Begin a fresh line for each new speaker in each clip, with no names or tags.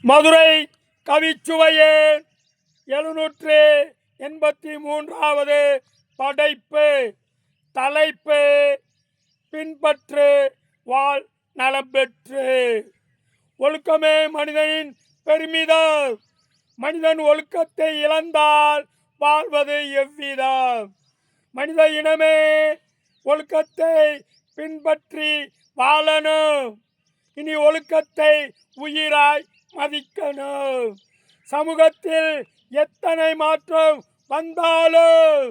மதுரை கவிச்சுவையே 783வது படைப்பு. தலைப்பு பின்பற்று வாழ் நலம்பெற்று. ஒழுக்கமே மனிதனின் பெருமிதம். மனிதன் ஒழுக்கத்தை இழந்தால் வாழ்வது எவ்விதம்? மனித இனமே ஒழுக்கத்தை பின்பற்றி வாழணும். இனி ஒழுக்கத்தை உயிராய் மதிக்கணும். சமூகத்தில் எத்தனை மாற்றம் வந்தாலும்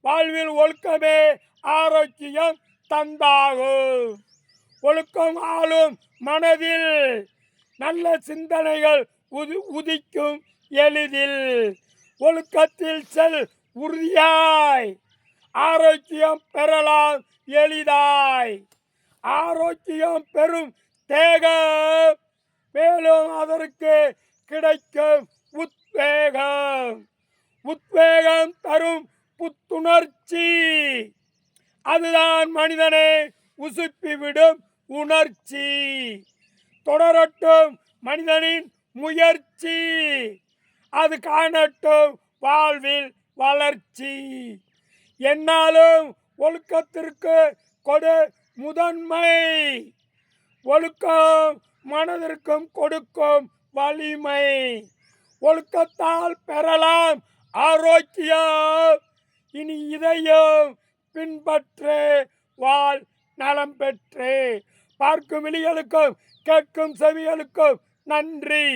வாழ்வில் ஒழுக்கமே ஆரோக்கியம் தந்தாகும். ஒழுக்கம் ஆளும் மனதில் நல்ல சிந்தனைகள் உதிக்கும் எளிதில். ஒழுக்கத்தில் செல் உறுதியாய், ஆரோக்கியம் பெறலாம் எளிதாய். ஆரோக்கியம் பெறும் தேகம், மேலும் அதற்கு கிடைக்கும் உத்வேகம். உத்வேகம் தரும் புத்துணர்ச்சி, அதுதான் மனிதனை உசுப்பிவிடும் உணர்ச்சி. தொடரட்டும் மனிதனின் முயற்சி, அது காணட்டும் வாழ்வில் வளர்ச்சி. என்னாலும் ஒழுக்கத்திற்கு கொடு முதன்மை. ஒழுக்கம் மனதிற்கும் கொடுக்கும் வலிமை. ஒழுக்கத்தால் பெறலாம் ஆரோக்கியம். இனி இதையும் பின்பற்று வாழ் நலம் பெற்று. பார்க்கும் விழிகளுக்கும் கேட்கும் செவிகளுக்கும் நன்றி.